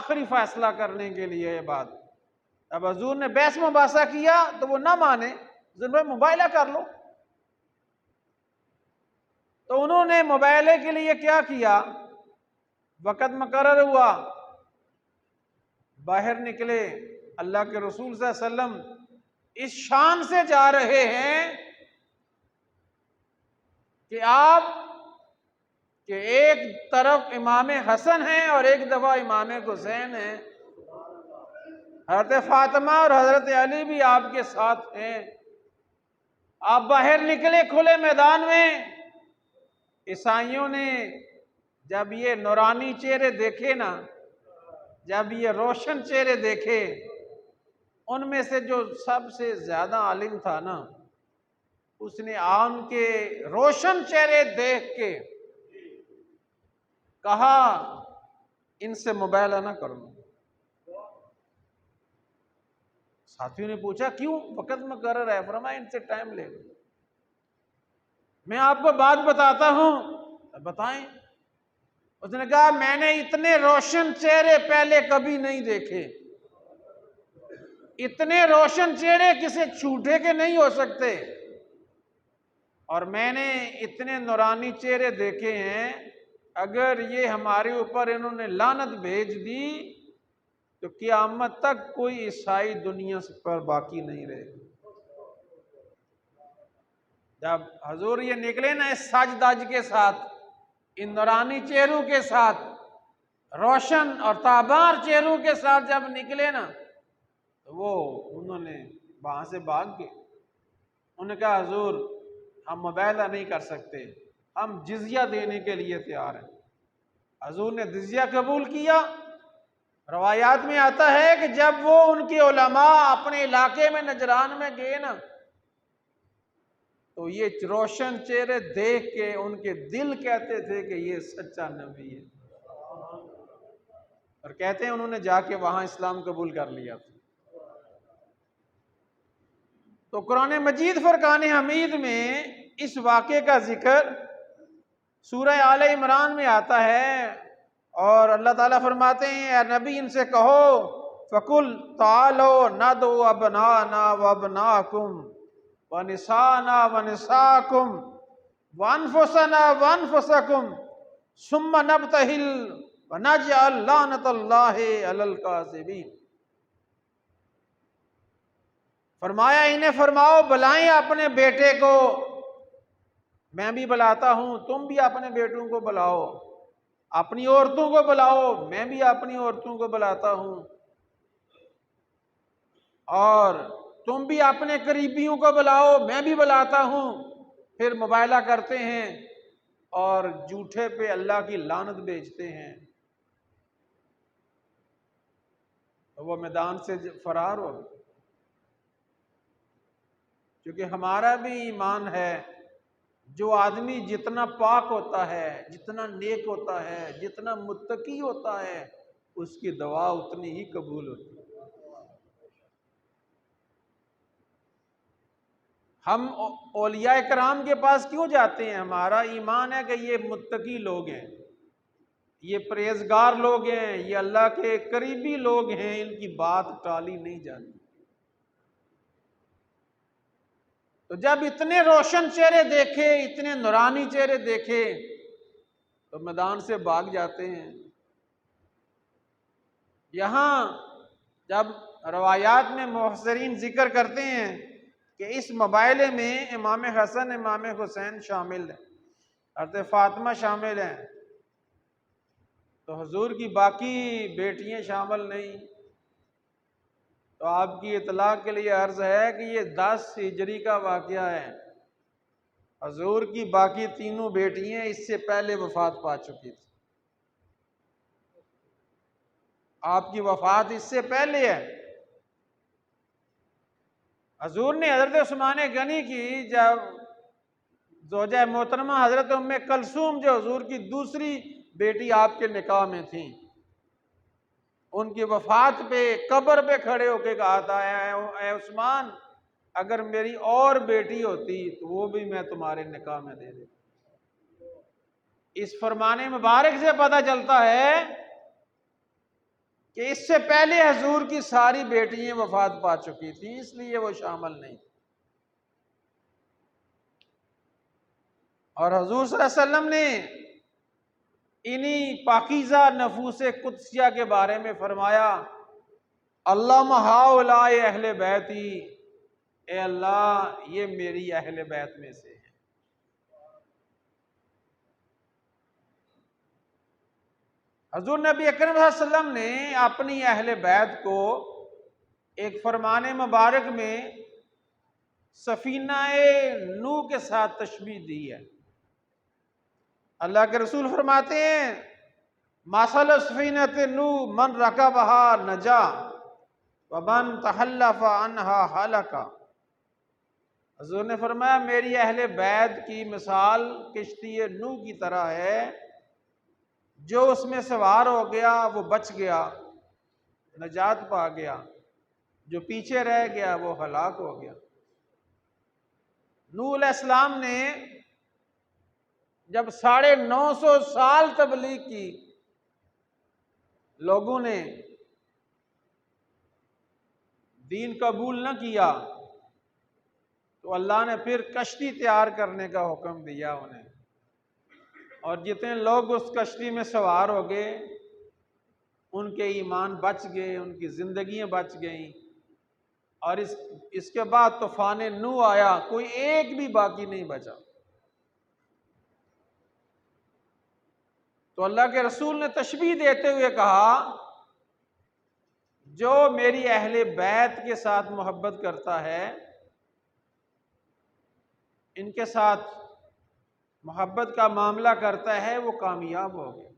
आखिरी फैसला करने के लिए ये बात। अब हजूर ने बहस मुबासा किया तो वो ना माने, भाई मुबाइला कर लो। तो उन्होंने मुबाइले के लिए क्या किया, वक़्त मुकर्रर हुआ, बाहर निकले। अल्लाह के रसूल सल्लल्लाहु अलैहि वसल्लम इस शान से जा रहे हैं कि आप कि एक तरफ इमाम हसन है और एक दफा इमाम हुसैन है। हजरत फातिमा और हजरत अली भी आपके साथ हैं। आप बाहर निकले खुले मैदान में। ईसाइयों ने जब ये नूरानी चेहरे देखे ना, जब ये रोशन चेहरे देखे, उनमें से जो सबसे ज्यादा आलिम था ना, उसने आम के रोशन चेहरे देख के कहा इनसे मुबाइला ना करो। साथियों ने पूछा क्यों, वक़्त मुकर्रर है। फरमाया इनसे टाइम ले लो, मैं आपको बात बताता हूं। बताएं। उसने कहा मैंने इतने रोशन चेहरे पहले कभी नहीं देखे। इतने रोशन चेहरे किसी झूठे के नहीं हो सकते, और मैंने इतने नूरानी चेहरे देखे हैं। अगर ये हमारे ऊपर इन्होंने लानत भेज दी तो क़यामत तक कोई ईसाई दुनिया पर बाकी नहीं रहेगा। जब हजूर ये निकले ना इस साजदाज के साथ, इन नूरानी चेहरों के साथ, रोशन और ताबार चेहरों के साथ जब निकले ना, तो वो उन्होंने वहां से भाग गए। उन्होंने कहा हजूर हम मुबाइला नहीं कर सकते, हम जिजिया देने के लिए तैयार हैं। हजूर ने जिजिया कबूल किया। रवायात में आता है कि जब वो उनके उलमा अपने इलाके में नजरान में गए ना, तो ये रोशन चेहरे देख के उनके दिल कहते थे कि ये सच्चा नबी है, और कहते हैं उन्होंने जाके वहां इस्लाम कबूल कर लिया था। तो कुरान मजीद फुरकान हमीद में इस वाक़े का जिक्र सूरह आले इमरान में आता है, और अल्लाह ताला फरमाते हैं या नबी इनसे कहो फ़कुल तालो नदो अबनाना व अबनाकुम व निसाना व निसाकुम व अनफुसना व अनफुसकुम सुम्मा नब्तहिल व नजअल लानतल्लाहि अलल काज़िबीन। फरमाया इन्हें फरमाओ बुलाएं अपने बेटे को, मैं भी बुलाता हूं, तुम भी अपने बेटों को बुलाओ, अपनी औरतों को बुलाओ, मैं भी अपनी औरतों को बुलाता हूं, और तुम भी अपने करीबियों को बुलाओ, मैं भी बुलाता हूं। फिर मुबाइला करते हैं और झूठे पे अल्लाह की लानत बेचते हैं, तो वो मैदान से फरार हो। क्योंकि हमारा भी ईमान है, जो आदमी जितना पाक होता है, जितना नेक होता है, जितना मुत्तकी होता है, उसकी दुआ उतनी ही कबूल होती है। हम औलिया कराम के पास क्यों जाते हैं? हमारा ईमान है कि ये मुत्तकी लोग हैं, ये परहेजगार लोग हैं, ये अल्लाह के करीबी लोग हैं, इनकी बात टाली नहीं जाती। तो जब इतने रोशन चेहरे देखे, इतने नूरानी चेहरे देखे, तो मैदान से भाग जाते हैं। यहां जब रवायात में मुफस्सिरीन जिक्र करते हैं कि इस मुबाइले में इमाम हसन इमाम हुसैन शामिल हैं, हज़रत फातिमा शामिल हैं, तो हुजूर की बाकी बेटियां शामिल नहीं। तो आपकी इतला के लिए अर्ज है कि ये 10 हिजरी का वाक़या है। हुजूर की बाकी तीनों बेटियां इससे पहले वफात पा चुकी थी, आपकी वफात इससे पहले है। हुजूर ने हजरत उस्मान गनी की जब ज़ौजा मोहतरमा हजरत उम्मे कलसूम जो हुजूर की दूसरी बेटी आपके निकाह में थी, उनकी वफात पे कब्र पे खड़े होके कहा था ऐ उस्मान, अगर मेरी और बेटी होती तो वो भी मैं तुम्हारे निकाह में दे देता। इस फरमाने मुबारक से पता चलता है कि इससे पहले हजूर की सारी बेटियां वफात पा चुकी थी, इसलिए वो शामिल नहीं। और हजूर सल्लल्लाहु अलैहि वसल्लम ने इन्हीं पाकीज़ा नफूस कुदसिया के बारे में फरमाया, अल्लाह हाउलाए अहले बैती, ए अल्लाह ये मेरी अहले बैत में से है। हजूर नबी अकरम सल्लल्लाहु अलैहि वसल्लम ने अपनी अहले बैत को एक फरमाने मुबारक में सफीनाए नूह के साथ तशबीह दी है। अल्लाह के रसूल फरमाते हैं, मासल सफीनत नूह मन रकबहा नजा व मन तहल्लफा अनहा हलका। हजूर ने फरमाया, मेरी अहले बैत की मिसाल किश्ती नूह की तरह है, जो उसमें सवार हो गया वो बच गया, नजात पा गया, जो पीछे रह गया वो हलाक हो गया। नूह अलैहिस्सलाम ने जब 950 साल तबलीग की, लोगों ने दीन कबूल न किया, तो अल्लाह ने फिर कश्ती तैयार करने का हुक्म दिया उन्हें, और जितने लोग उस कश्ती में सवार हो गए उनके ईमान बच गए, उनकी जिंदगियां बच गईं। और इसके बाद तूफान नूह आया, कोई एक भी बाकी नहीं बचा। तो अल्लाह के रसूल ने तशबीह देते हुए कहा, जो मेरी अहले बैत के साथ मोहब्बत करता है, इनके साथ मोहब्बत का मामला करता है, वो कामयाब हो गया।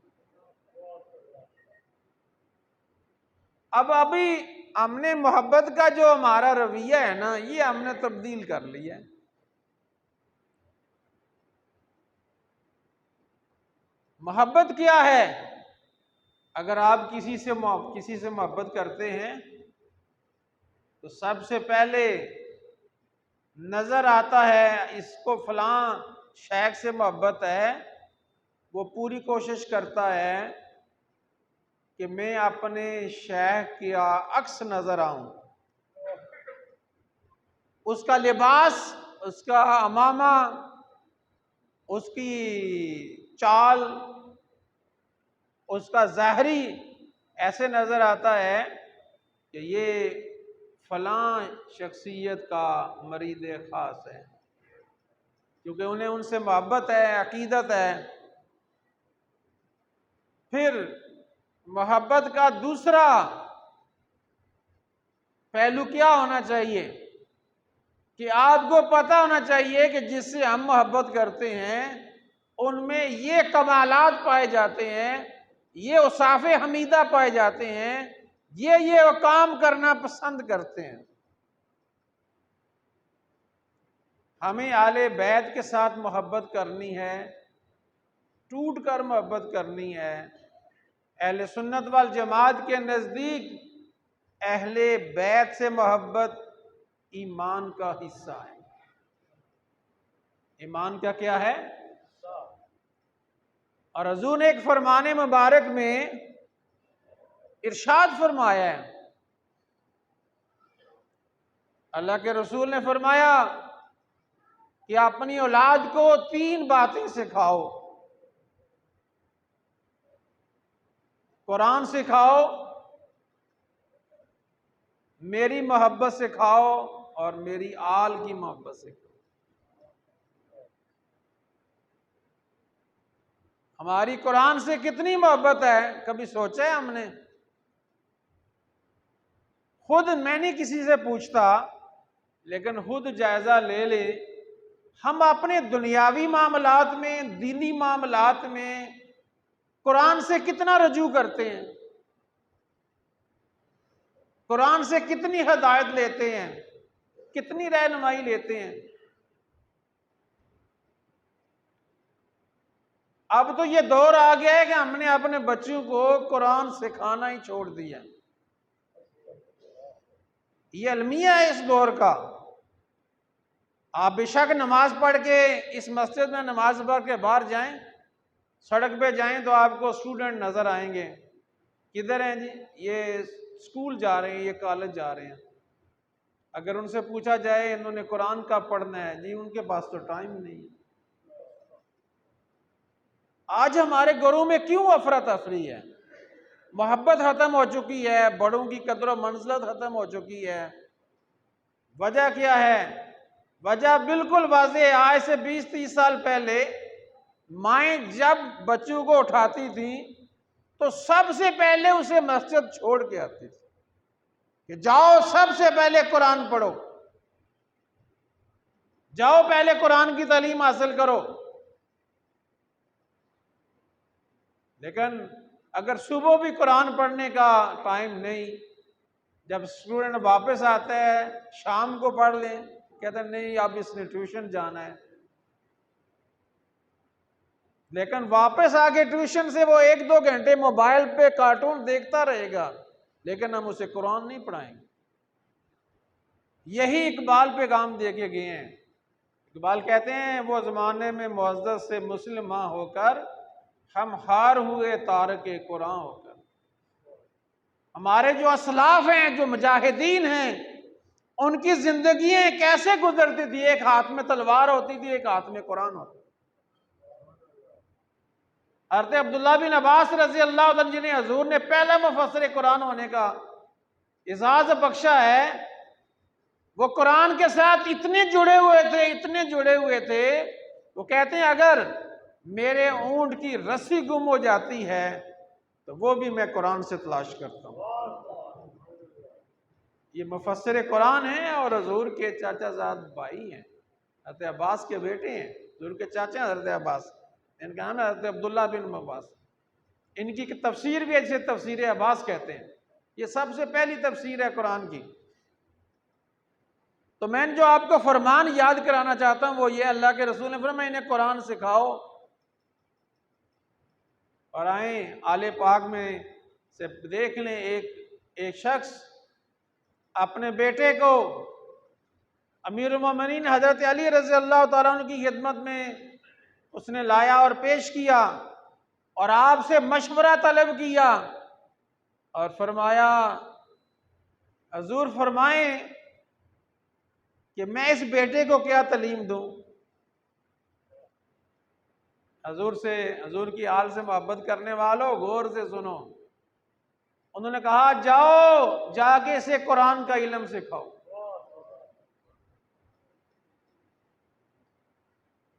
अब अभी हमने मोहब्बत का जो हमारा रवैया है ना, ये हमने तब्दील कर लिया है। मोहब्बत क्या है? अगर आप किसी से मोहब्बत करते हैं तो सबसे पहले नजर आता है इसको फलां शेख से मोहब्बत है, वो पूरी कोशिश करता है कि मैं अपने शेख के अक्स नजर आऊं, उसका लिबास, उसका अमामा, उसकी चाल, उसका ज़ाहरी ऐसे नजर आता है कि ये फलां शख्सियत का मरीद ख़ास है, क्योंकि उन्हें उनसे मोहब्बत है, अकीदत है। फिर मोहब्बत का दूसरा पहलू क्या होना चाहिए कि आपको पता होना चाहिए कि जिससे हम मोहब्बत करते हैं उनमें ये कमालात पाए जाते हैं, ये औसाफ़े हमीदा पाए जाते हैं, ये वो काम करना पसंद करते हैं। हमें आले बैत के साथ मोहब्बत करनी है, टूट कर मोहब्बत करनी है। अहले सुन्नत वल जमात के नज़दीक अहले बैत से मोहब्बत ईमान का हिस्सा है। ईमान का क्या है? और हजूर ने एक फरमाने मुबारक में इरशाद फरमाया है, अल्लाह के रसूल ने फरमाया कि अपनी औलाद को 3 बातें सिखाओ, कुरान सिखाओ, मेरी मोहब्बत सिखाओ, और मेरी आल की मोहब्बत सिखाओ। हमारी कुरान से कितनी मोहब्बत है, कभी सोचा है हमने? खुद मैं नहीं किसी से पूछता, लेकिन खुद जायजा ले ले, हम अपने दुनियावी मामलात में, दीनी मामलात में कुरान से कितना रजू करते हैं, कुरान से कितनी हिदायत लेते हैं, कितनी रहनुमाई लेते हैं। अब तो ये दौर आ गया है कि हमने अपने बच्चों को कुरान सिखाना ही छोड़ दिया। ये अलमिया है इस दौर का। आप बेशक नमाज पढ़ के इस मस्जिद में नमाज पढ़ के बाहर जाएं, सड़क पे जाएं तो आपको स्टूडेंट नजर आएंगे, किधर हैं जी? ये स्कूल जा रहे हैं, ये कॉलेज जा रहे हैं। अगर उनसे पूछा जाए इन्होंने कुरान कब पढ़ना है, जी उनके पास तो टाइम नहीं है। आज हमारे घरों में क्यों अफरा तफरी है? मोहब्बत खत्म हो चुकी है, बड़ों की कदर व मंज़िलत खत्म हो चुकी है। वजह क्या है? वजह बिल्कुल वाज़ेह है। आज से 20-30 साल पहले माएँ जब बच्चों को उठाती थी तो सबसे पहले उसे मस्जिद छोड़ के आती थी कि जाओ सबसे पहले कुरान पढ़ो, जाओ पहले कुरान की तालीम हासिल करो। लेकिन अगर सुबह भी कुरान पढ़ने का टाइम नहीं, जब स्टूडेंट वापस आता है शाम को पढ़ लें, कहते हैं नहीं अब इसने ट्यूशन जाना है। लेकिन वापस आके ट्यूशन से वो 1-2 घंटे मोबाइल पे कार्टून देखता रहेगा, लेकिन हम उसे कुरान नहीं पढ़ाएंगे। यही इकबाल पे काम दे के गए हैं। इकबाल कहते हैं वो ज़माने में मुअज़्ज़ज़ से मुस्लिमा होकर हम हार हुए तारके कुरान होकर। हमारे जो असलाफ हैं, जो मुजाहिदीन हैं, उनकी जिंदगियां कैसे गुजरती थी? एक हाथ में तलवार होती थी, एक हाथ में कुरान होता। हज़रत अब्दुल्ला बिन अब्बास रज़ी अल्लाह तआला जिन्हें हजूर ने पहला मुफस्सिर कुरान होने का एजाज बख्शा है, वो कुरान के साथ इतने जुड़े हुए थे, इतने जुड़े हुए थे, वो कहते हैं अगर मेरे ऊंट की रस्सी गुम हो जाती है तो वो भी मैं कुरान से तलाश करता हूँ। ये मुफस्सिर कुरान है और हजूर के चाचाजाद भाई हैं, हज़रत अब्बास के बेटे हैं। हजूर के चाचा हज़रत अब्बास, इनका नाम है हज़रत अब्दुल्ला बिन अब्बास। इनकी तफसीर भी ऐसे तफसीर अब्बास कहते हैं। ये सबसे पहली तफसीर है कुरान की। तो मैं जो आपको फरमान याद कराना चाहता हूं वो ये, अल्लाह के रसूल ने फरमाया इन्हें कुरान सिखाओ। और आए आले पाक में से देख लें, एक शख्स अपने बेटे को अमीरुल मोमिनीन हजरत अली रज़ी अल्लाह तआला अन्हु की खिदमत में उसने लाया और पेश किया और आपसे मशवरा तलब किया और फरमाया हजूर फरमाएं कि मैं इस बेटे को क्या तालीम दूं। हजूर की हाल से मोहब्बत करने वालों गौर से सुनो। उन्होंने कहा जाओ जाके इसे कुरान का इल्म सिखाओ।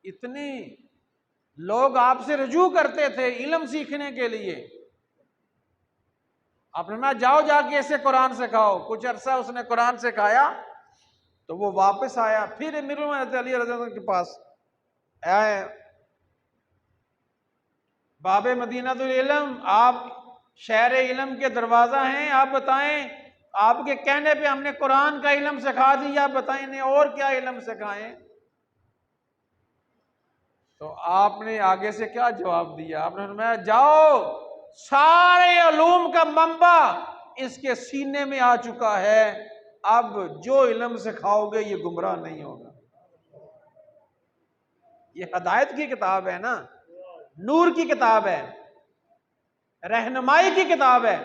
इतने लोग आपसे रुजू करते थे इल्म सीखने के लिए, आपने कहा जाओ जाके इसे कुरान सिखाओ। कुछ अरसा उसने कुरान सिखाया तो वो वापस आया, फिर अमीरुल मोमिनीन अली रज़ी अल्लाह के पास आए, बाबे मदीनातुल इल्म, आप शहर इल्म के दरवाजा हैं, आप बताएं आपके कहने पे हमने कुरान का इल्म सिखा दिया, बताएं इन्हें और क्या इल्म सिखाएं। तो आपने आगे से क्या जवाब दिया? आपने फरमाया जाओ सारे उलूम का मंबा इसके सीने में आ चुका है, अब जो इल्म सिखाओगे ये गुमराह नहीं होगा। ये हदायत की किताब है ना, नूर की किताब है, रहनुमाई की किताब है।